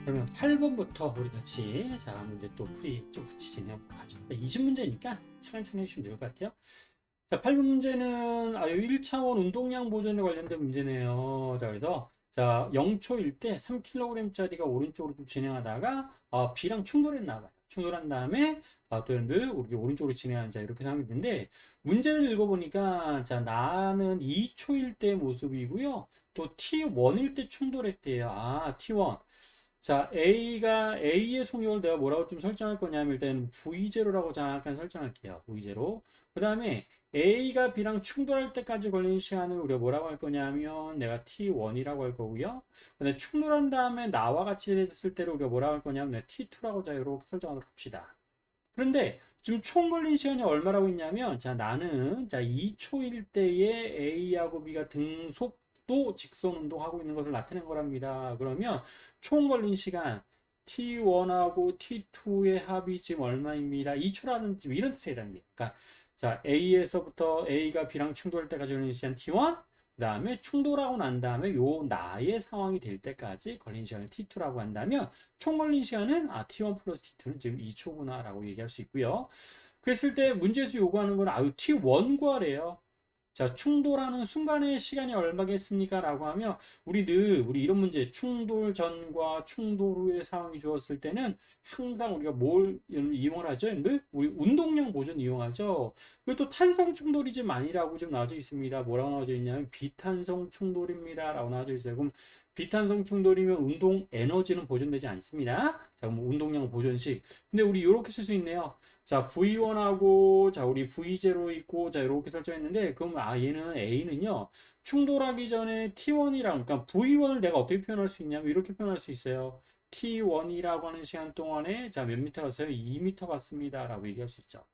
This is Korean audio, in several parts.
그러면 8번부터 우리 같이 자 문제 또 풀이 좀 같이 진행해보도록 하죠. 20문제니까 차근차근 해주시면 될 것 같아요. 자, 8번 문제는 1차원 운동량 보존에 관련된 문제네요. 자, 그래서 자 0초일 때 3kg짜리가 오른쪽으로 좀 진행하다가 B랑 충돌했나 봐요. 충돌한 다음에 또 여러분들 우리 오른쪽으로 진행하는 자 이렇게 상황이 있는데 문제를 읽어보니까 자 나는 2초일 때 모습이고요. 또 T1일 때 충돌했대요. T1. 자, A의 속력을 내가 뭐라고 좀 설정할 거냐면 일단 V0라고 잠깐 설정할게요. V0. 그 다음에 A가 B랑 충돌할 때까지 걸리는 시간을 우리가 뭐라고 할 거냐면 내가 T1이라고 할 거고요. 근데 충돌한 다음에 나와 같이 됐을 때를 우리가 뭐라고 할 거냐면 내가 T2라고 자 이렇게 설정하도록 합시다. 그런데 지금 총 걸린 시간이 얼마라고 있냐면 자 나는 자 2초일 때에 A하고 B가 등속도 직선 운동하고 있는 것을 나타낸 거랍니다. 그러면 총 걸린 시간 T1하고 T2의 합이 지금 얼마입니다. 2초라는 지금 이런 뜻에 해당돼요. 그러니까 자 A에서부터 A가 B랑 충돌할 때까지 걸리는 시간 T1, 그 다음에 충돌하고 난 다음에 요 나의 상황이 될 때까지 걸린 시간을 T2라고 한다면 총 걸린 시간은 T1 플러스 T2는 지금 2초구나 라고 얘기할 수 있고요. 그랬을 때 문제에서 요구하는 건 T1 구하래요. 자, 충돌하는 순간의 시간이 얼마겠습니까? 라고 하면 우리 이런 문제 충돌 전과 충돌 후의 상황이 주었을 때는 항상 우리가 뭘 이용하죠? 우리 운동량 보존 이용하죠. 그리고 또 탄성 충돌이 좀 아니라고 좀 나와져 있습니다. 뭐라고 나와져 있냐면 비탄성 충돌입니다. 라고 나와져 있어요. 그럼 비탄성 충돌이면 운동 에너지는 보존되지 않습니다. 자, 그럼 운동량 보존식. 근데 우리 이렇게 쓸 수 있네요. 자, V1하고, 자, 우리 V0 있고, 자, 이렇게 설정했는데, 그럼, 얘는 A는요, 충돌하기 전에 T1이랑, 그러니까 V1을 내가 어떻게 표현할 수 있냐면, 이렇게 표현할 수 있어요. T1이라고 하는 시간 동안에, 자, 몇 미터 갔어요? 2미터 갔습니다. 라고 얘기할 수 있죠.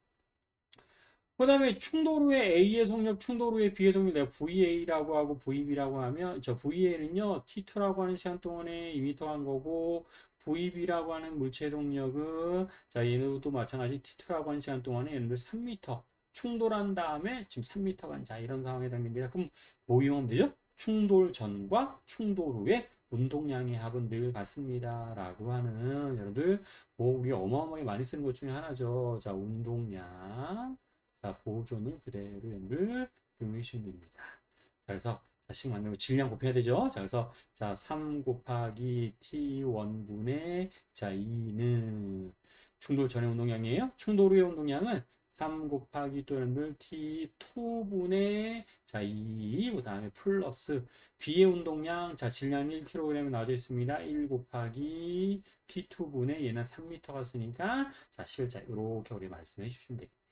그 다음에 충돌 후에 A의 속력, 충돌 후에 B의 속력, 내가 VA라고 하고 VB라고 하면, 저 VA는요, T2라고 하는 시간 동안에 2m 간 거고, VB라고 하는 물체 속력은, 자, 얘도 마찬가지 T2라고 하는 시간 동안에 얘네들 3m. 충돌한 다음에 지금 3m 간, 자, 이런 상황에 해당됩니다. 그럼 뭐 이용하면 되죠? 충돌 전과 충돌 후에 운동량의 합은 늘 같습니다. 라고 하는, 여러분들, 뭐, 우리 어마어마하게 많이 쓰는 것 중에 하나죠. 자, 운동량. 자, 보존을 그대로 연결 이용해주시면 됩니다. 자, 그래서 자식 만들고 질량 곱해야 되죠. 자, 그래서 자, 3 곱하기 T1분의 자, 2는 충돌 전의 운동량이에요. 충돌 후의 운동량은 3 곱하기 또 연결 T2분의 자, 2, 그 다음에 플러스 B의 운동량, 자, 질량 1kg이 나와져 있습니다. 1 곱하기 T2분의 얘는 3m 갔으니까 자, 실자 이렇게 우리 말씀해 주시면 되겠습니다.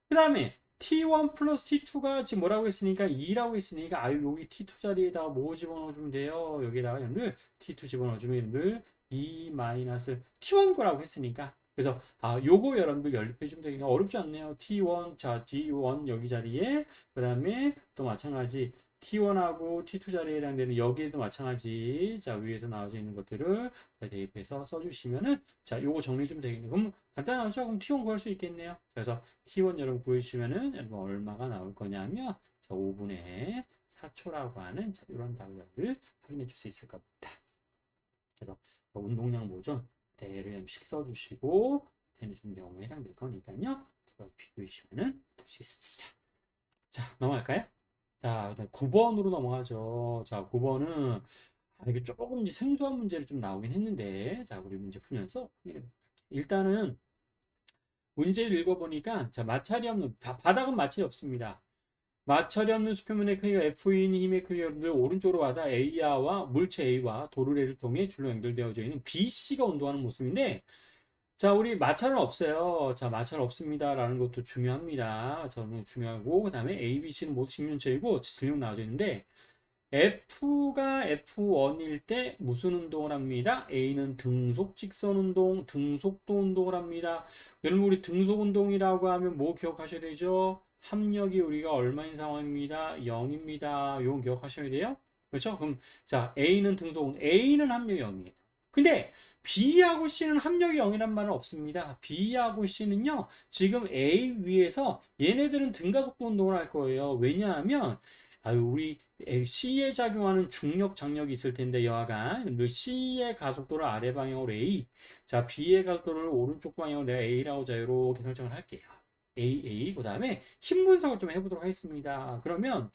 그 다음에 T1 플러스 T2가 지금 뭐라고 했으니까 2라고 했으니까 여기 T2 자리에다가 뭐 집어넣어주면 돼요. 여기다가 여러분들 T2 집어넣어주면 여러분들 2 마이너스 T1 거라고 했으니까 그래서 요거 여러분들 연립해주면 되니까 어렵지 않네요. T1 자 T1 여기 자리에 그 다음에 또 마찬가지 T1하고 T2 자리에 해당되는 여기에도 마찬가지 자 위에서 나와져 있는 것들을 대입해서 써주시면은 자 요거 정리 좀 되겠네요. 그럼 간단하죠? 그럼 T1 구할 수 있겠네요. 그래서 T1 여러분 구해주시면은 여러분 얼마가 나올 거냐면 자 5분의 4초라고 하는 자, 이런 답을 확인해 줄 수 있을 겁니다. 그래서 운동량 보존 대략씩 써주시고 되는 경우에 해당될 거니까요. 비교해 주시면은 될 수 있습니다. 자 넘어갈까요? 자 9번으로 넘어가죠. 자 9번은 이게 조금 이제 생소한 문제를 좀 나오긴 했는데 자 우리 문제 풀면서 일단은 문제를 읽어보니까 자 마찰이 없는 바닥은 마찰이 없습니다. 마찰이 없는 수평면의 크기가 F인 힘의 크기를 오른쪽으로 받아 A와 물체 A와 도르래를 통해 줄로 연결되어져 있는 BC가 운동하는 모습인데 자 우리 마찰은 없어요. 자 마찰 없습니다라는 것도 중요합니다. 저는 중요하고 그 다음에 A, B, C는 모두 직면체이고 질량 나와져 있는데 F가 F1일 때 무슨 운동을 합니다? A는 등속 직선 운동, 등속도 운동을 합니다. 여러분 우리 등속 운동이라고 하면 뭐 기억하셔야 되죠? 합력이 우리가 얼마인 상황입니다. 0입니다. 이건 기억하셔야 돼요. 그렇죠? 그럼 자 A는 등속, A는 합력이 0이에요. 근데 B하고 C는 합력이 0이란 말은 없습니다. B하고 C는요 지금 A 위에서 얘네들은 등가속도 운동을 할 거예요. 왜냐하면 우리 C에 작용하는 중력, 장력이 있을 텐데 여하간 여러분들 C의 가속도를 아래 방향으로 A, 자 B의 가속도를 오른쪽 방향으로 내가 A라고 자 이렇게 설정을 할게요. A, 그 다음에 힘 분석을 좀 해보도록 하겠습니다. 그러면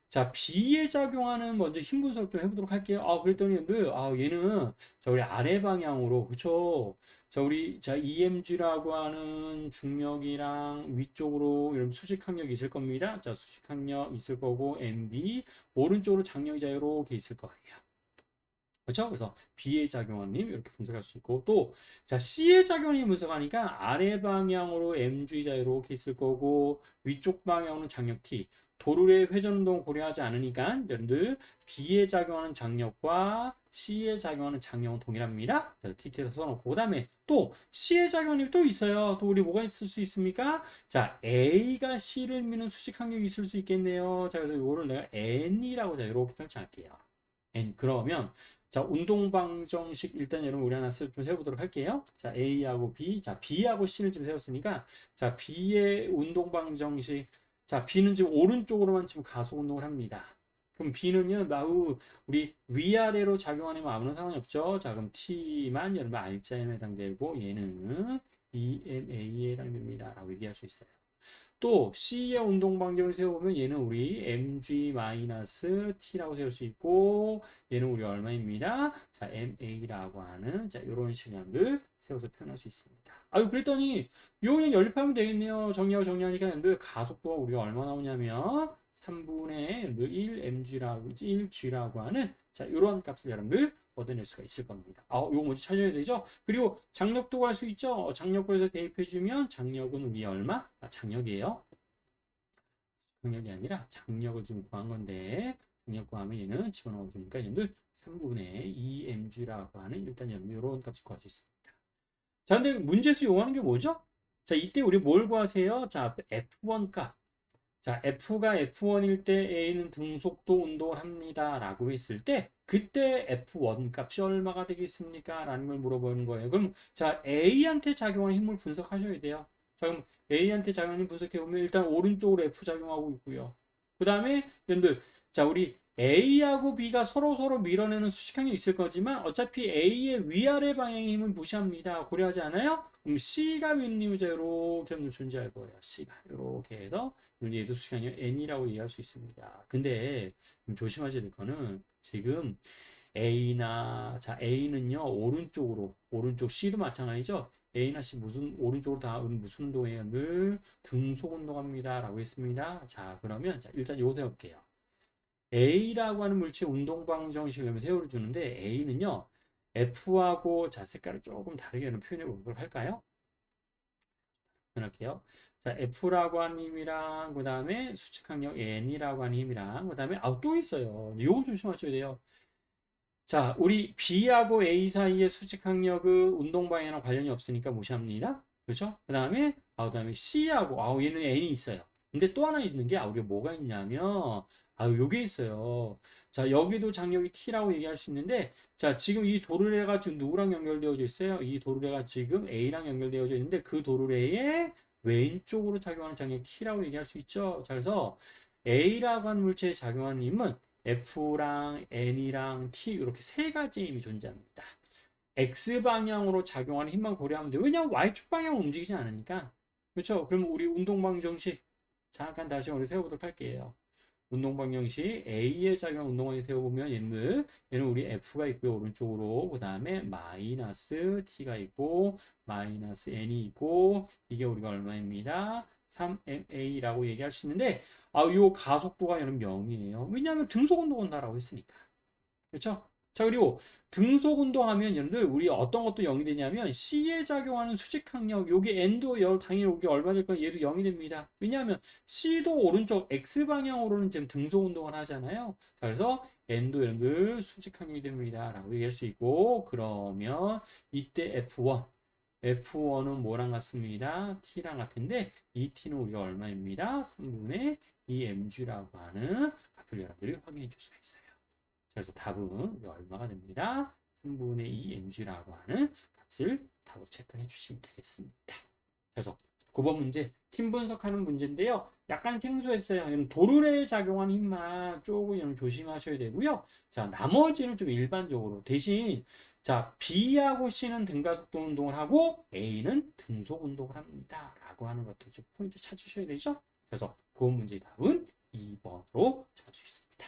자 B에 작용하는 먼저 힘 분석 좀 해보도록 할게요. 그랬더니 여러분들 얘는 자 우리 아래 방향으로 그쵸? 자 우리 자 EMG라고 하는 중력이랑 위쪽으로 이런 수직 항력이 있을 겁니다. 자 수직 항력 있을 거고 MB 오른쪽으로 장력이 자 이렇게 있을 거예요. 그렇죠? 그래서 B의 작용하는 힘 이렇게 분석할 수 있고 또 자 C의 작용을 분석하니까 아래 방향으로 MG가 이렇게 있을 거고 위쪽 방향으로는 장력 T 도르의 회전운동 고려하지 않으니까 여러분들 B에 작용하는 장력과 C에 작용하는 장력은 동일합니다. 그래서 TT에서 써놓고 그 다음에 또 C에 작용이 또 있어요. 또 우리 뭐가 있을 수 있습니까? 자 A가 C를 미는 수직 항력이 있을 수 있겠네요. 자 그래서 이거를 내가 N이라고 자 이렇게 설정할게요. N 그러면 자, 운동 방정식 일단 여러분 우리 하나 좀 세워보도록 할게요. 자, A하고 B, 자, B하고 C를 지금 세웠으니까 자, B의 운동 방정식, 자, B는 지금 오른쪽으로만 지금 가속 운동을 합니다. 그럼 B는요, 우리 위아래로 작용하는 아무런 상관이 없죠. 자, 그럼 T만 여러분 R자에 해당되고 얘는 EMA에 해당됩니다. 라고 얘기할 수 있어요. 또 C의 운동 반경을 세워보면 얘는 우리 mg-t라고 세울 수 있고 얘는 우리 얼마입니다. 자, ma라고 하는 자 이런 식량들 세워서 표현할 수 있습니다. 그랬더니 요냥 연립하면 되겠네요. 정리하고 정리하니까 얘들 가속도가 우리가 얼마 나오냐면 3분의 1 mg라고 1g라고 하는 자 이런 값을 여러분들 얻어낼 수가 있을 겁니다. 요거 먼저 찾아야 되죠. 그리고 장력도 할 수 있죠. 장력도에서 대입해주면 장력은 우리 얼마? 장력이에요. 장력이 아니라 장력을 좀 구한 건데 장력 구하면 얘는 집어넣어 주니까 얘들 3분의 2mg라고 하는 일단 이런 값을 구할 수 있습니다. 자, 근데 문제에서 요구하는 게 뭐죠? 자, 이때 우리 뭘 구하세요? 자, F1 값. 자, F가 F1일 때 A는 등속도 운동을 합니다. 라고 했을 때, 그때 F1 값이 얼마가 되겠습니까? 라는 걸 물어보는 거예요. 그럼, 자, A한테 작용하는 힘을 분석하셔야 돼요. 자, 그럼 A한테 작용하는 힘 분석해보면 일단 오른쪽으로 F 작용하고 있고요. 그 다음에, 여러분들, 자, 우리 A하고 B가 서로 밀어내는 수직항이 있을 거지만, 어차피 A의 위아래 방향의 힘은 무시합니다. 고려하지 않아요? 그럼 C가 미는 힘이 이렇게 존재할 거예요. C가. 이렇게 해서, 얘도 수식이 n이라고 이해할 수 있습니다. 근데 조심하셔야 될 거는 지금 자 A는요 오른쪽 C도 마찬가지죠. A나 C 무슨 오른쪽으로 다 무슨 운동해요? 늘 등속 운동합니다라고 했습니다. 자 그러면 자 일단 요거 세울게요. A라고 하는 물체 운동 방정식을 세워를 주는데 A는요 F하고 자 색깔을 조금 다르게 표현해 보도록 할까요? 표현할게요. 자, F라고 하는 힘이랑, 그 다음에 수직항력 N이라고 하는 힘이랑, 그 다음에, 또 있어요. 요거 조심하셔야 돼요. 자, 우리 B하고 A 사이의 수직항력은 운동 방향이랑 관련이 없으니까 무시합니다. 그렇죠? 그 다음에 C하고, 얘는 N이 있어요. 근데 또 하나 있는 게, 우리가 뭐가 있냐면, 요게 있어요. 자, 여기도 장력이 T라고 얘기할 수 있는데, 자, 지금 이 도르래가 지금 누구랑 연결되어져 있어요? 이 도르래가 지금 A랑 연결되어져 있는데, 그 도르래의 왼쪽으로 작용하는 장력 T라고 얘기할 수 있죠. 자, 그래서 A라고 하는 물체에 작용하는 힘은 F랑 N이랑 T 이렇게 세 가지 힘이 존재합니다. X 방향으로 작용하는 힘만 고려하면 돼요. 왜냐하면 Y축 방향은 움직이지 않으니까. 그렇죠? 그럼 우리 운동 방정식 잠깐 다시 우리 세워보도록 할게요. 운동 방정식 A에 작용한 운동 방정식 세워보면 얘는 우리 F가 있고요. 오른쪽으로 그 다음에 마이너스 T가 있고 마이너스 N이 있고 이게 우리가 얼마입니다. 3ma라고 얘기할 수 있는데 요 가속도가 여러분 0이에요. 왜냐하면 등속 운동한다라고 했으니까. 그렇죠? 자, 그리고 등속 운동하면 여러분들 우리 어떤 것도 0이 되냐면 C에 작용하는 수직 항력 요게 N도 당연히 이게 얼마 될 거예요? 얘도 0이 됩니다. 왜냐하면 C도 오른쪽 X 방향으로는 지금 등속 운동을 하잖아요. 자, 그래서 N도 여러분들 수직 항력이 됩니다. 라고 얘기할 수 있고 그러면 이때 F1은 뭐랑 같습니다? T랑 같은데 이 T는 우리가 얼마입니다? 3분의 2mg라고 하는 값을 여러분들이 확인해 줄 수가 있어요. 그래서 답은 얼마가 됩니다. 3분의 2mg라고 하는 값을 답으로 체크해 주시면 되겠습니다. 그래서 9번 문제 팀 분석하는 문제인데요. 약간 생소했어요. 도르래에 작용하는 힘만 조금 조심하셔야 되고요. 자, 나머지는 좀 일반적으로 대신 자, B하고 C는 등가속도 운동을 하고 A는 등속 운동을 합니다. 라고 하는 것들 좀 포인트 찾으셔야 되죠. 그래서 그 문제 답은 2번으로 적을 수 있습니다.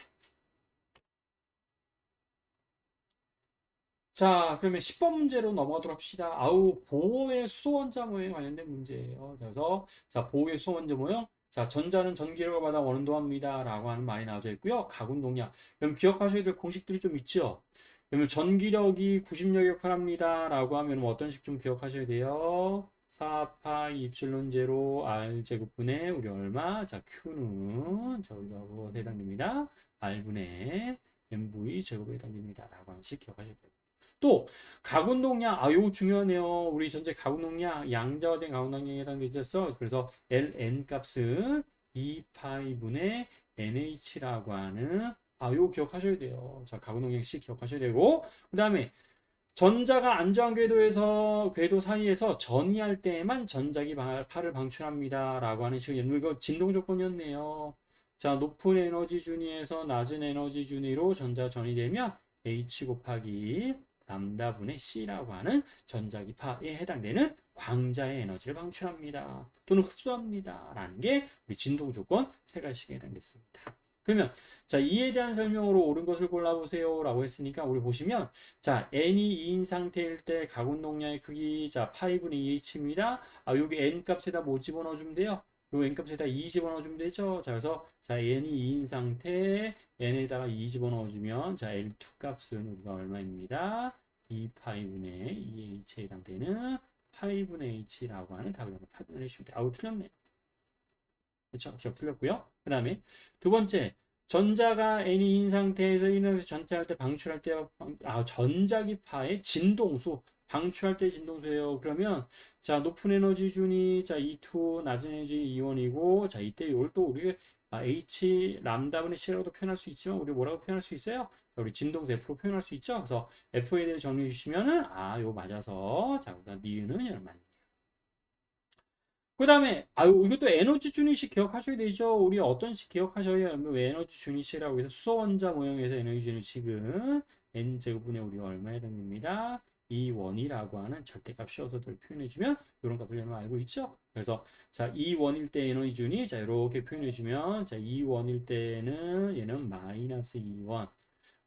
자, 그러면 10번 문제로 넘어가도록 합시다. 아우, 보호의 수소원자 모형에 관련된 문제예요. 그래서, 자, 보호의 수소원자 모형. 자, 전자는 전기력을 받아 원운동합니다. 라고 하는 말이 나와져 있고요. 가군동량. 그럼 기억하셔야 될 공식들이 좀 있죠. 그러면 전기력이 90력 역할합니다. 라고 하면 어떤 식 좀 기억하셔야 돼요. 4파이 입실론 제로 R 제곱분의 우리 얼마? 자, Q는 저희가 그거 해당됩니다. R분의 MV 제곱에 해당됩니다. 라고 하는 식 기억하셔야 돼요. 또 가군동량 요거 중요하네요. 우리 전체 가군동량 양자화된 가군동량에 해당되죠. 그래서 ln 값은 2파이분의 nh라고 하는 요거 기억하셔야 돼요. 자, 가군동량식 기억하셔야 되고 그 다음에 전자가 안저항 궤도에서 궤도 사이에서 전이할 때에만 전자기 파를 방출합니다. 라고 하는 식으로 이거 진동 조건이었네요. 자, 높은 에너지 준위에서 낮은 에너지 준위로 전자 전이 되면 H 곱하기 람다분의 C라고 하는 전자기파에 해당되는 광자의 에너지를 방출합니다. 또는 흡수합니다. 라는 게 우리 진동 조건 세 가지에 해당됐습니다. 그러면 자, 이에 대한 설명으로 옳은 것을 골라보세요. 라고 했으니까 우리 보시면 자, n이 2인 상태일 때 가군동량의 크기 자, 파이분의 2h입니다. 여기 n 값에다 뭐 집어넣어주면 돼요? 요 n 값에다 2 집어넣어주면 되죠. 자, 그래서 자, n이 2인 상태 n에다가 2 집어넣어주면 자, L2 값은 우리가 얼마입니다? 2파이분의 2h에 해당되는 파이분의 h라고 하는 답을 판단해 주시면 돼요. 아우, 틀렸네요. 그렇죠? 기억 틀렸고요. 그 다음에 두 번째, 전자가 n인 상태에서 이너지 전체할 때 방출할 때 전자기파의 진동수 방출할 때 진동수예요. 그러면 자, 높은 에너지 준이 자, E2 낮은 에너지 E1이고 자, 이때 이걸 또 우리 H 람다분의 C라고도 표현할 수 있지만 우리 뭐라고 표현할 수 있어요? 우리 진동수 F로 표현할 수 있죠. 그래서 F에 대해 정리해 주시면은 요거 맞아서 자, 그다음 니은은 얼마? 그 다음에 이것도 에너지 주닛식 기억하셔야 되죠. 우리 어떤 식 기억하셔야 왜 에너지 주닛이라고 해서 수소원자 모형에서 에너지 주닛식은 n제곱분의 우리가 얼마에 해당됩니다. 이 원이라고 하는 절대값 씌워서들 표현해주면 이런 값을 여러분 알고 있죠. 그래서 자, 이 원일 때 에너지 주닛 자, 이렇게 표현해주면 자, 이 원일 때는 얘는 마이너스 2원.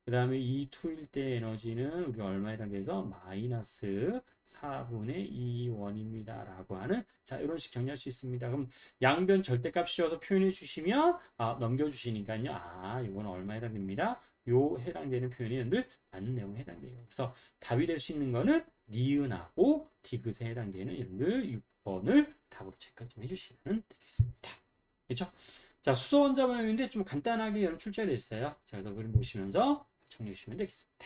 그 다음에 이 2일 때 에너지는 우리가 얼마에 해당돼서 마이너스 4분의 2원입니다. 라고 하는 자, 이런 식 정리할 수 있습니다. 그럼 양변 절대값 씌워서 표현해 주시면 넘겨주시니까요. 이건 얼마에 해당됩니다. 요 해당되는 표현이 늘 맞는 내용에 해당돼요. 그래서 답이 될 수 있는 거는 니은하고 디귿에 해당되는 여러분들 6번을 답으로 체크 좀 해주시면 되겠습니다. 그렇죠? 자, 수소 원자 모형인데 좀 간단하게 여러분 출제되어 있어요. 자, 그래서 그림 보시면서 정리해 주시면 되겠습니다.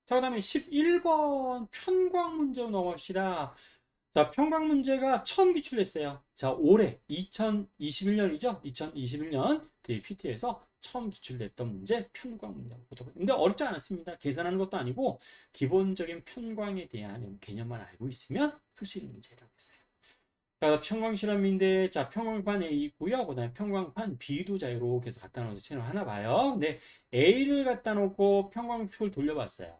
자, 그 다음에 11번 편광 문제로 넘어갑시다. 자, 편광 문제가 처음 기출됐어요. 자, 올해 2021년이죠? 2021년 PT에서 처음 기출됐던 문제 편광 문제. 근데 어렵지 않았습니다. 계산하는 것도 아니고 기본적인 편광에 대한 개념만 알고 있으면 풀 수 있는 문제라고 했어요. 자, 편광 실험인데 자, 편광판 A 있고요. 그다음에 편광판 B도 자, 이렇게 해서 갖다 놓어서 채널 하나 봐요. 근데 A를 갖다 놓고 편광표를 돌려봤어요.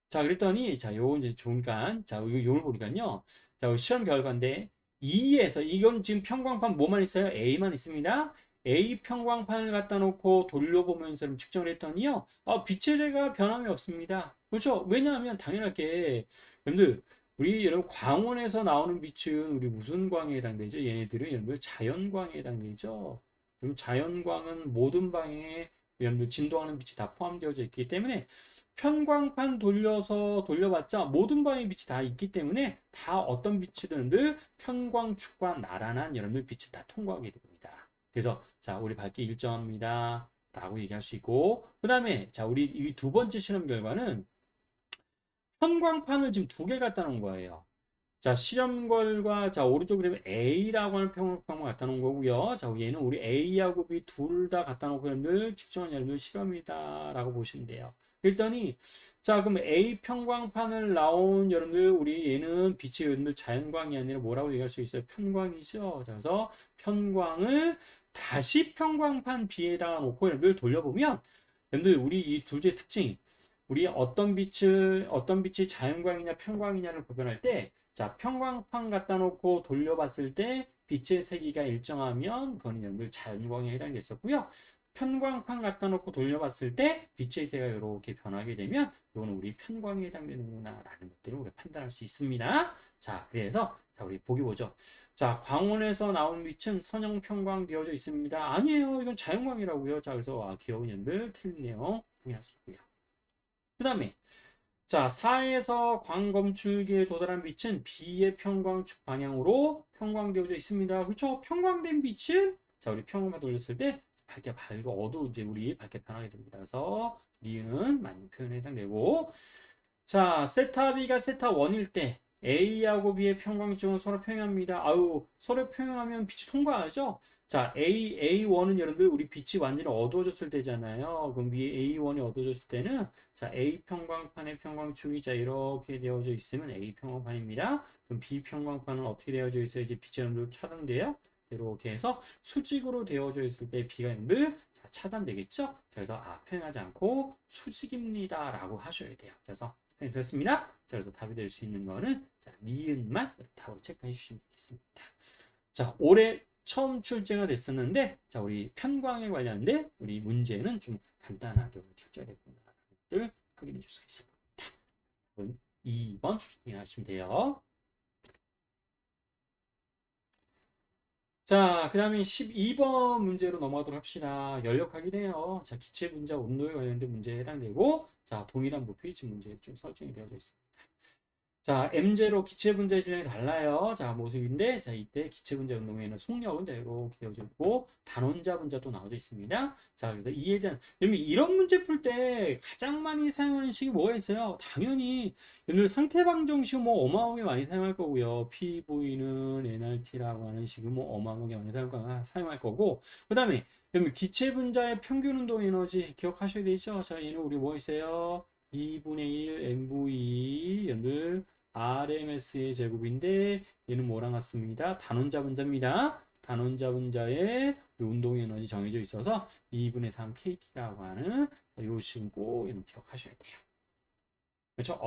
자, 그랬더니 자, 요 이제 조니까 자, 요걸 보니까요. 자, 시험 결과인데 2에서 이건 지금 편광판 뭐만 있어요? A만 있습니다. A 편광판을 갖다 놓고 돌려보면서 측정을 했더니요. 빛의 대가 변함이 없습니다. 그렇죠? 왜냐하면 당연하게 여러분들 우리 여러분 광원에서 나오는 빛은 우리 무슨 광에 해당되죠? 얘네들은 여러분들 자연광에 해당되죠. 그럼 자연광은 모든 방에 여러분들 진동하는 빛이 다 포함되어져 있기 때문에 편광판 돌려봤자 모든 방의 빛이 다 있기 때문에 다 어떤 빛이든 늘 편광축과 나란한 여러분들 빛을 다 통과하게 됩니다. 그래서 자, 우리 밝기 일정합니다. 라고 얘기할 수 있고 그 다음에 자, 우리 이 두 번째 실험 결과는 편광판을 지금 두 개 갖다 놓은 거예요. 자, 실험 결과 자, 오른쪽으로 A라고 하는 편광판을 갖다 놓은 거고요. 자, 얘는 우리 A하고 B 둘 다 갖다 놓고 늘 측정한 여러분들 실험이다 라고 보시면 돼요. 그랬더니 자, 그럼 A 편광판을 나온 여러분들, 우리 얘는 빛이 여러분들 자연광이 아니라 뭐라고 얘기할 수 있어요? 편광이죠. 자, 그래서 편광을 다시 편광판 B에다가 놓고 여러분들 돌려보면, 여러분들 우리 이 둘째 특징이, 우리 어떤 빛이 자연광이냐 편광이냐를 구별할 때, 자, 편광판 갖다 놓고 돌려봤을 때 빛의 세기가 일정하면 그건 여러분들 자연광에 해당됐었고요. 편광판 갖다 놓고 돌려봤을 때 빛의 세가 이렇게 변하게 되면 이거는 우리 편광에 해당되는구나라는 것들을 우리가 판단할 수 있습니다. 자, 그래서 자, 우리 보기 보죠. 자, 광원에서 나온 빛은 선형 편광 되어져 있습니다. 아니에요. 이건 자연광이라고요. 자, 그래서 귀여운 년들 틀린 내용 확인할 수 있고요. 그 다음에 자, 4에서 광검출기에 도달한 빛은 B의 편광축 방향으로 편광되어져 있습니다. 그렇죠? 편광된 빛은 자, 우리 편광만 돌렸을 때 밝게 밝고 어두운 이제 우리 밝게 변하게 됩니다. 그래서 니은 많이 표현에 해당되고 자, 세타 B가 세타 1일 때 A하고 B의 편광축은 서로 평행합니다. 아유, 서로 평행하면 빛이 통과하죠? 자, A1은 여러분들 우리 빛이 완전히 어두워졌을 때잖아요. 그럼 A1이 어두워졌을 때는 자, A 편광판의 편광축이 자, 이렇게 되어져 있으면 A 편광판입니다. 그럼 B 편광판은 어떻게 되어져 있어요? 이제 빛이 여러분들 차단돼요. 이렇게 해서 수직으로 되어져 있을 때 B가 여러분들 자, 차단되겠죠? 그래서 평행하지 않고 수직입니다. 라고 하셔야 돼요. 그래서 됐습니다. 그래서 답이 될 수 있는 거는 자, 니은만 답으로 체크해 주시면 되겠습니다. 자, 올해 처음 출제가 됐었는데 자, 우리 편광에 관련된 우리 문제는 좀 간단하게 출제가 됐구나. 를 확인해 줄 수가 있습니다. 2번 확인하시면 돼요. 자, 그 다음에 12번 문제로 넘어가도록 합시다. 연력하기네요. 자, 기체 분자 온도에 관련된 문제에 해당되고, 자, 동일한 pH 문제 좀 설정이 되어져 있습니다. 자, M0 기체 분자 질량이 달라요. 자, 모습인데, 자, 이때 기체 분자 운동에는 속력은 이렇게 되어져 있고, 단원자 분자도 나와져 있습니다. 자, 그래서 이에 대한, 여러분, 이런 문제 풀 때 가장 많이 사용하는 식이 뭐가 있어요? 당연히, 여러분, 상태 방정식 뭐 어마어마하게 많이 사용할 거고요. PV는 NRT라고 하는 식을 뭐 어마어마하게 많이 사용할 거고, 그 다음에, 여러분, 기체 분자의 평균 운동 에너지 기억하셔야 되죠? 자, 얘는 우리 뭐 있어요? 2분의 1 MV, 여러분들, RMS의 제곱인데 얘는 뭐랑 같습니다. 단원자 분자입니다. 단원자 분자의 운동 에너지 정해져 있어서 2분의 3 KT라고 하는 요 식은 꼭 기억하셔야 돼요. 그렇죠?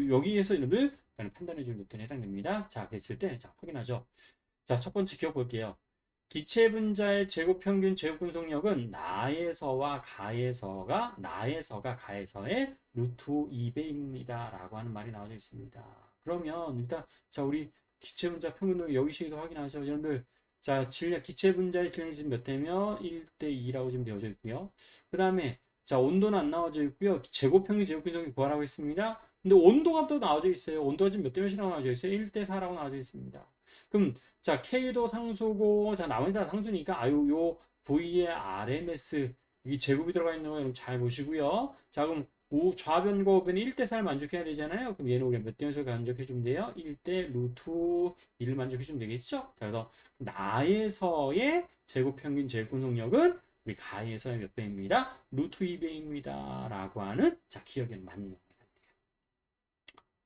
여기에서 여러분들 판단해 주는 것들에 해당됩니다. 자, 그랬을 때 자, 확인하죠. 자, 첫 번째 기억 볼게요. 기체 분자의 제곱 평균 제곱 분속력은 나에서가 가에서의 루트 2배입니다. 라고 하는 말이 나와져 있습니다. 그러면 일단 자, 우리 기체 분자 평균력 여기식에서 확인하죠. 여러분들 자, 기체 분자의 질량이 지금 몇 대면 1대 2라고 지금 되어져 있고요. 그 다음에 자, 온도는 안 나와져 있고요. 제곱 평균 제곱 분속이 구하라고 했습니다. 근데 온도가 또 나와져 있어요. 온도가 지금 몇 대 몇이라고 나와져 있어요? 1대 4라고 나와져 있습니다. 그럼 자, K도 상수고, 자, 나머지 다 상수니까, 요 V의 RMS, 이 제곱이 들어가 있는 거 여러분 잘 보시고요. 자, 그럼 좌변과 우변이 1대 4를 만족해야 되잖아요. 그럼 얘는 우리가 몇 대 몇을 만족해 주면 돼요? 1대 루트 1을 만족해 주면 되겠죠? 자, 그래서 나에서의 제곱 평균 제곱 분속력은 우리 가에서의 몇 배입니다? 루트 2배입니다. 라고 하는, 자, 기억에 맞는 겁니다.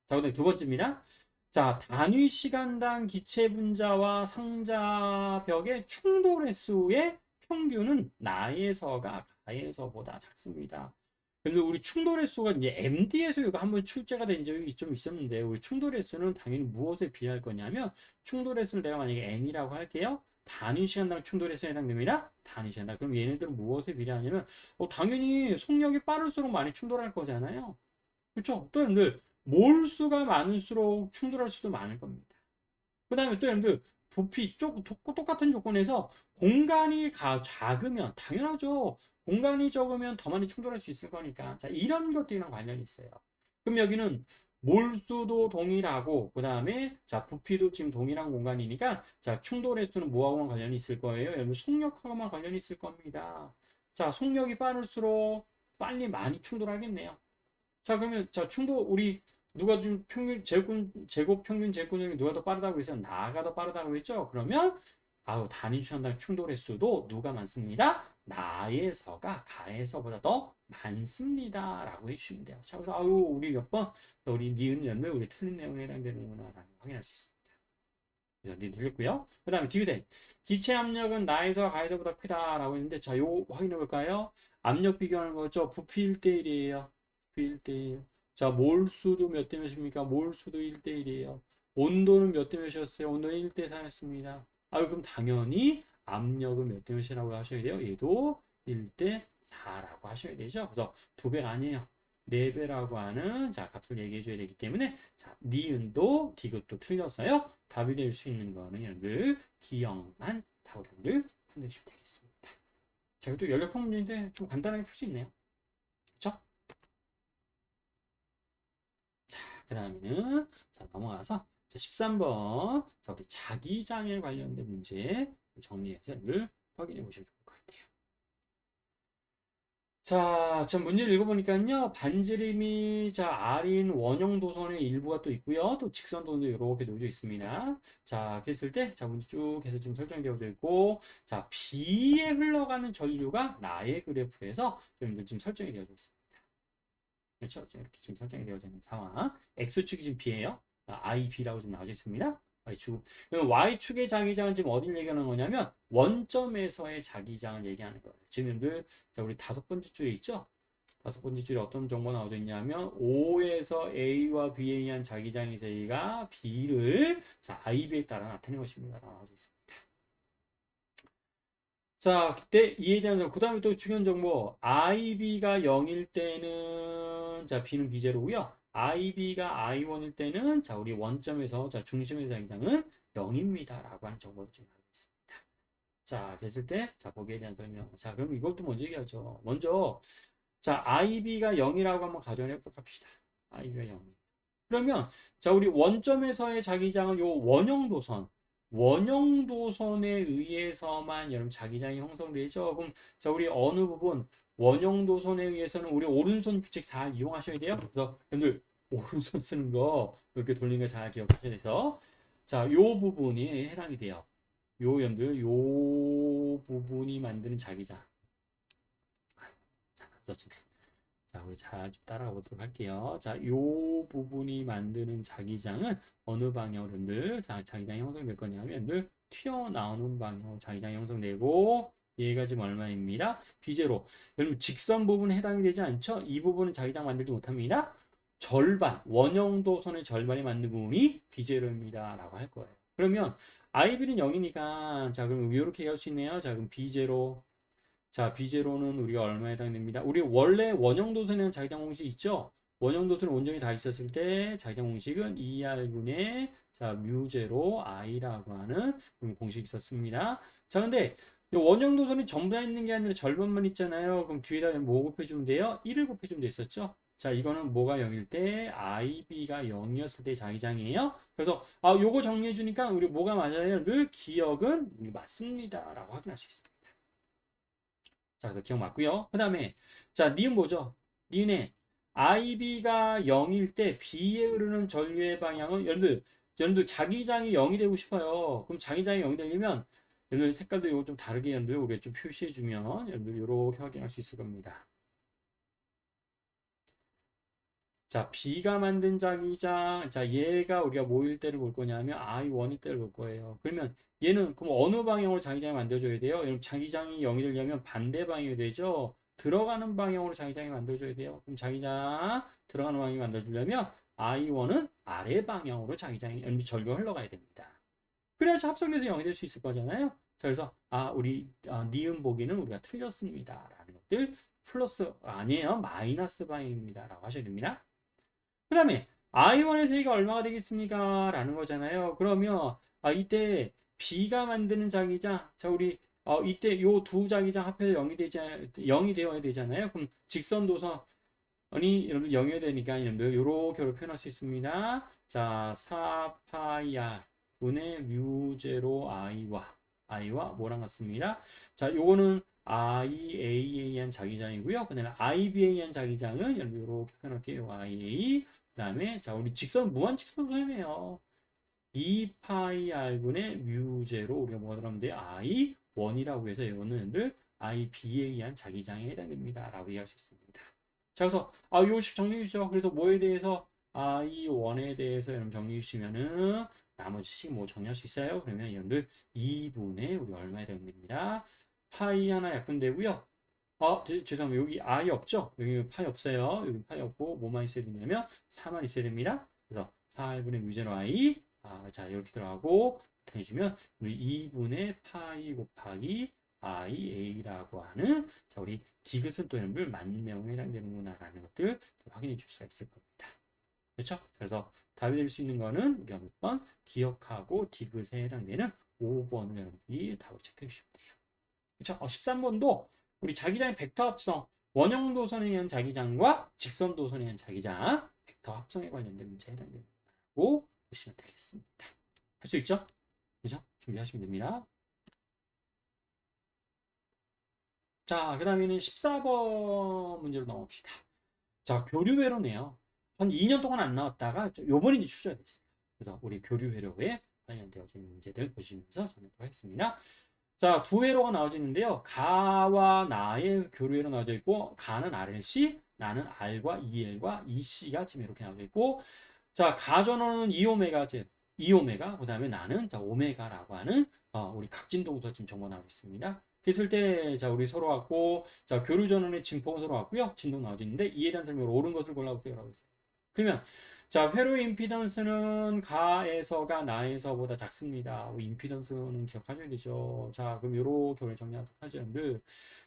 자, 그다음에 두 번째입니다. 자, 단위 시간당 기체 분자와 상자벽의 충돌 횟수의 평균은 나에서가 가에서보다 작습니다. 근데 우리 충돌 횟수가 이제 MD에서 이거 한번 출제가 된 적이 좀 있었는데, 우리 충돌 횟수는 당연히 무엇에 비할 거냐면, 충돌 횟수를 내가 만약에 N이라고 할게요. 단위 시간당 충돌 횟수에 해당됩니다. 단위 시간당. 그럼 얘네들은 무엇에 비례하냐면, 당연히 속력이 빠를수록 많이 충돌할 거잖아요. 그렇죠? 또 여러분들 몰수가 많을수록 충돌할 수도 많을 겁니다. 그 다음에 또 여러분들 부피 똑같은 조건에서 공간이 작으면 당연하죠. 공간이 적으면 더 많이 충돌할 수 있을 거니까. 자, 이런 것들이랑 관련이 있어요. 그럼 여기는 몰수도 동일하고 그 다음에 자, 부피도 지금 동일한 공간이니까 자, 충돌 횟수는 뭐하고만 관련이 있을 거예요? 여러분 속력하고만 관련이 있을 겁니다. 자, 속력이 빠를수록 빨리 많이 충돌하겠네요. 자, 그러면 자, 충돌 우리 누가 좀 평균 제곱 평균 제곱력이 누가 더 빠르다고 해서 나가 더 빠르다고 했죠? 그러면 단위 시간당 충돌 횟수도 누가 많습니다? 나에서가 가에서보다 더 많습니다. 라고 해주시면 돼요. 자, 그래서, 아유, 우리 몇 번, 우리 니은 연말, 우리 틀린 내용에 해당되는구나. 라는 걸 확인할 수 있습니다. 그래서 니 틀렸고요. 그 다음에 디귿. 기체 압력은 나에서 가에서보다 크다라고 했는데, 자, 요 확인해 볼까요? 압력 비교하는 거죠. 부피 1대1이에요. 부피 1대1. 자, 몰수도 몇 대 몇입니까? 몰수도 1대1이에요. 온도는 몇 대 몇이었어요? 온도는 1대4였습니다. 아, 그럼 당연히 압력은 몇 대 몇이라고 하셔야 돼요? 얘도 1대4라고 하셔야 되죠. 그래서 2배가 아니에요. 4배라고 하는 자 값을 얘기해 줘야 되기 때문에 자 니은도 디귿도 틀렸어요. 답이 될 수 있는 거는 여러분들 기억만 답을 보내주시면 되겠습니다. 자, 이것도 연력형 문제인데 좀 간단하게 풀 수 있네요. 그렇죠? 자, 그 다음에는 자, 넘어가서 자, 13번 자, 우리 자기장애 관련된 문제 정리해서 확인해 보시면 좋을 것 같아요. 자, 전 문제를 읽어보니까요. 반지름이 자 R인 원형 도선의 일부가 또 있고요. 또 직선 도선도 이렇게 놓여져 있습니다. 자, 그랬을 때, 자, 문제 쭉 해서 지금 설정되어 있고, 자, B에 흘러가는 전류가 나의 그래프에서 여러분들 지금 설정이 되어져 있습니다. 그렇죠? 이렇게 지금 설정이 되어져 있는 상황. X축이 지금 B예요. IB라고 지금 나와져 있습니다. Y축. Y축의 자기장은 지금 어디를 얘기하는 거냐면 원점에서의 자기장을 얘기하는 거예요. 지금들 자, 우리 5번째 줄에 있죠? 5번째 줄에 어떤 정보가 나와져 있냐면 O에서 A와 B에 의한 자기장의 세기가 B를 자, IB에 따라 나타낸 것입니다. 나와져 있습니다. 자, 그때 이에 대한 그 다음에 또 중요한 정보 IB가 0일 때는 자 B는 B제로고요. IB가 I1일 때는 자 우리 원점에서 자 중심의 자기장은 0입니다. 라고 하는 정보를 지금 알고 있습니다. 자, 됐을 때 자 거기에 대한 설명. 자, 그럼 이것도 먼저 얘기하죠. 먼저 자 IB가 0이라고 한번 가정을 해봅시다. IB가 0. 그러면 자 우리 원점에서의 자기장은 요 원형도선에 의해서만 여러분 자기장이 형성되죠. 그럼 자 우리 어느 부분 원형도선에 의해서는 우리 오른손 규칙 잘 이용하셔야 돼요. 그래서 여러분들 오른손 쓰는 거 이렇게 돌리는 거 잘 기억하셔야 돼서 자요 부분이 해당이 돼요. 요 여러분들 요 부분이 만드는 자기장. 자, 우리 잘 따라가 보도록 할게요. 자, 요 부분이 만드는 자기장은 어느 방향으로들 자기장이 형성될 거냐면 늘 튀어나오는 방향으로 자기장이 형성되고 얘가 지금 얼마입니다? 비제로. 여러분 직선 부분에 해당이 되지 않죠? 이 부분은 자기장 만들지 못합니다. 절반, 원형도선의 절반이 맞는 부분이 비제로입니다. 라고 할 거예요. 그러면 IB는 0이니까 자, 그럼 이렇게 할 수 있네요. 자, 그럼 비제로 자, B0는 우리가 얼마에 해당됩니다. 우리 원래 원형도선에는 자기장 공식 있죠? 원형도선은 원점이 다 있었을 때 자기장 공식은 2R분의 자, 뮤제로 I라고 하는 공식이 있었습니다. 자, 근데 원형도선이 전부 다 있는 게 아니라 절반만 있잖아요. 그럼 뒤에다 뭐 곱해주면 돼요? 1을 곱해주면 됐었죠? 자, 이거는 뭐가 0일 때 IB가 0이었을 때 자기장이에요. 그래서 요거 정리해 주니까 우리 뭐가 맞아요? 늘 기억은 맞습니다. 라고 확인할 수 있습니다. 자, 그래서 기억 맞고요. 그 다음에 자, 니은 뭐죠? 니은에 IB가 0일 때 B에 흐르는 전류의 방향은 여러분들 자기장이 0이 되고 싶어요. 그럼 자기장이 0이 되려면 여러분들 색깔도 이거 좀 다르게 여러분들 우리가 좀 표시해 주면 여러분들 이렇게 확인할 수 있을 겁니다. 자, B가 만든 자기장, 자, 얘가 우리가 뭐일 때를 볼 거냐면 I1일 때를 볼 거예요. 그러면 얘는 그럼 어느 방향으로 자기장을 만들어줘야 돼요? 여러분 자기장이 0이 되려면 반대 방향이 되죠? 들어가는 방향으로 자기장이 만들어줘야 돼요. 그럼 자기장 들어가는 방향이 만들어주려면 I1은 아래 방향으로 자기장이 전류가 흘러가야 됩니다. 그래야지 합성돼서 0이 될 수 있을 거잖아요. 자, 그래서 우리 니은 보기는 우리가 틀렸습니다. 라는 것들 플러스 아니에요. 마이너스 방향입니다. 라고 하셔야 됩니다. 그 다음에 I1의 세기가 얼마가 되겠습니까? 라는 거잖아요. 그러면 이때 B가 만드는 자기장, 자 우리 이때 요 두 자기장 합해서 0이 되어야 되잖아요. 그럼 직선 도선이 여러분 0이 되니까 여러분들 요렇게 표현할 수 있습니다. 자 4파이r 분의 뮤제로 I와 뭐랑 같습니다. 자 요거는 IA에 의한 자기장이고요. 그 다음에 IB에 의한 자기장은 여러분 요렇게 표현할게요. IA 그 다음에 자 우리 직선 무한 직선선이네요. 2파이 r분의 뮤제로 우리가 뭐라 하면 돼? I1이라고 해서 이거는 IB에 의한 자기장에 해당됩니다. 라고 이해할 수 있습니다. 자, 그래서 요식 정리해 주죠. 그래서 뭐에 대해서 I1에 대해서 여러분 정리해 주시면은 나머지 식 뭐 정리할 수 있어요? 그러면 여러분들 2분의 우리 얼마에 해당됩니다. 파이 하나 약분되고요. 죄송합니다. 여기 I 없죠? 여기 파이 없어요. 여기 파이 없고 뭐만 있어야 되냐면 4만 있어야 됩니다. 그래서 4분의 뮤제로 I 자 이렇게 들어가고 해주면 우리 2분의 파이 곱하기 IA라고 하는 자 우리 디귿은 또 여러분들 맞는 내용에 해당되는구나 라는 것들 확인해 줄 수가 있을 겁니다. 그렇죠? 그래서 답이 될 수 있는 거는 우리가 몇 번 기억하고 디귿에 해당되는 5번을 여러분들이 답을 체크해 주시면 돼요. 그렇죠? 13번도 우리 자기장의 벡터 합성 원형 도선에 의한 자기장과 직선 도선에 의한 자기장 벡터 합성에 관련된 문제에 해당된다고 보시면 되겠습니다. 할 수 있죠? 그죠? 준비하시면 됩니다. 자, 그 다음에는 14번 문제로 넘어갑시다. 자, 교류회로네요. 한 2년 동안 안 나왔다가 요번에 이제 출제가 됐어요. 그래서 우리 교류회로에 관련되어진 문제들 보시면서 전해드리도록 하겠습니다. 자, 두 회로가 나와져 있는데요. 가와 나의 교류회로 나와져 있고, 가는 RLC, 나는 R과 EL과 EC가 지금 이렇게 나와져 있고, 자, 가 전원은 2오메가, 2오메가, 그 다음에 나는 자, 오메가라고 하는 우리 각진동사 지금 정보 나오고 있습니다. 그랬을 때, 자, 우리 서로 왔고, 자, 교류 전원의 진폭은 서로 왔고요. 진동 나와져 있는데, 이에 대한 설명으로 옳은 것을 골라볼게요. 라고 했어요. 그러면, 자, 회로의 임피던스는 가에서가 나에서보다 작습니다. 임피던스는 기억하셔야 되죠. 자, 그럼 요렇게 우리 정리하도록 하죠, 여러분들.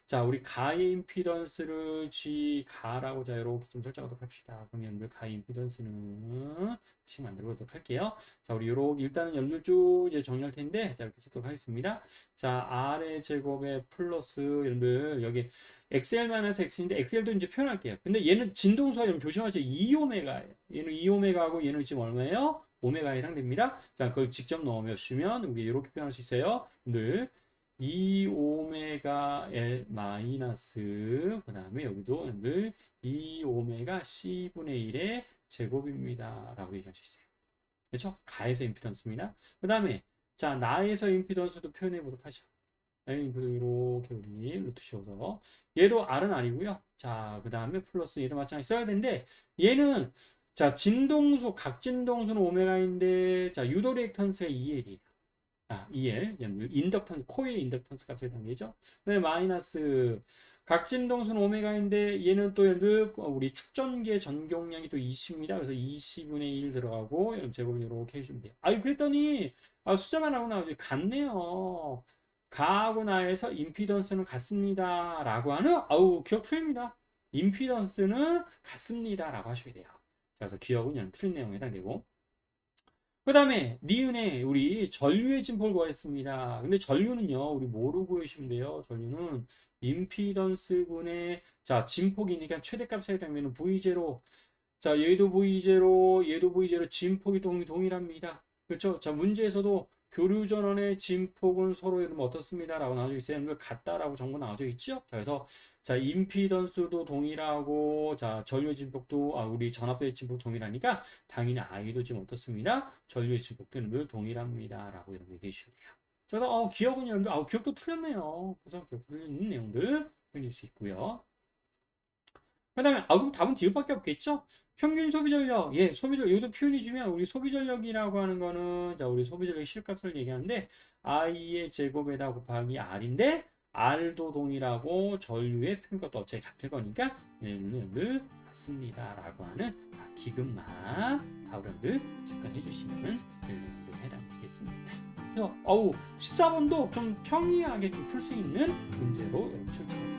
자, 우리 가의 임피던스를 G 가라고 자, 이렇게 좀 설정하도록 합시다. 그럼 여러분들 가의 임피던스는 식 만들어 보도록 할게요. 자, 우리 요렇게 일단은 여러분들 쭉 이제 정리할 텐데, 자, 이렇게 쓰도록 하겠습니다. 자, R의 제곱에 플러스 여러분들 여기 XL-X인데 XL도 이제 표현할게요. 근데 얘는 진동수가 여러분 조심하세요. 2오메가예요. 얘는 2오메가하고 얘는 지금 얼마예요? 오메가에 해당됩니다. 자, 그걸 직접 넣으시면 우리 이렇게 표현할 수 있어요. 늘 2오메가 L 마이너스 그 다음에 여기도 늘 2오메가 C분의 1의 제곱입니다. 라고 얘기할 수 있어요. 그렇죠? 가에서 임피던스입니다. 그 다음에 자, 나에서 임피던스도 표현해 보도록 하죠. 이렇게 우리 루트 씌워서 얘도 R은 아니고요. 자, 그 다음에 플러스 얘도 마찬가지 써야 되는데 얘는 자, 진동수 각진동수는 오메가인데 자, 유도 리액턴스가 EL이에요. EL 인덕턴스 코일 인덕턴스 값에 해당되죠. 네, 마이너스 각진동수는 오메가인데 얘는 또 우리 축전기의 전경량이 또 20입니다. 그래서 20분의 1 들어가고 제곱을 이렇게 해주면 돼요. 그랬더니 숫자만 하고 나오지 같네요. 가하고 나에서 임피던스는 같습니다. 라고 하는, 기억 틀립니다. 임피던스는 같습니다. 라고 하셔야 돼요. 그래서 기억은 틀린 내용에 해당되고. 그 다음에, 니은에 우리 전류의 진폭을 구하였습니다. 근데 전류는요, 우리 뭐로 구하시면 돼요? 전류는 임피던스분의, 자, 진폭이니까 최대값에 해당되는 V0. 자, 얘도 V0, 얘도 V0, 진폭이 동일합니다. 그렇죠? 자, 문제에서도 교류 전원의 진폭은 서로 이름 어떻습니다. 라고 나와져 있어요. 이걸 같다라고 정보 나와져 있죠. 자, 그래서 자, 임피던스도 동일하고 자, 전류의 진폭도 우리 전압도의 진폭 동일하니까 당연히 I도 지금 어떻습니다. 전류의 진폭도 늘 동일합니다. 라고 이렇게 얘기해 주시면 돼요. 그래서 기억은 여러분들 기억도 틀렸네요. 그래서 기억 틀린 내용들 풀릴 수 있고요. 그 다음에 그럼 답은 디귿밖에 없겠죠? 평균 소비 전력, 소비 전력, 여기도 표현이 주면 우리 소비 전력이라고 하는 거는 자, 우리 소비 전력 실값을 얘기하는데 I의 제곱에다 곱하기 R인데 R도 동일하고 전류의 평균값도 어차피 같을 거니까 얘는 늘 같습니다라고 하는 디귿만 답을 직관해 주시면 해당되겠습니다. 그래서 14번도 좀 평이하게 좀 풀 수 있는 문제로 출제됩니다.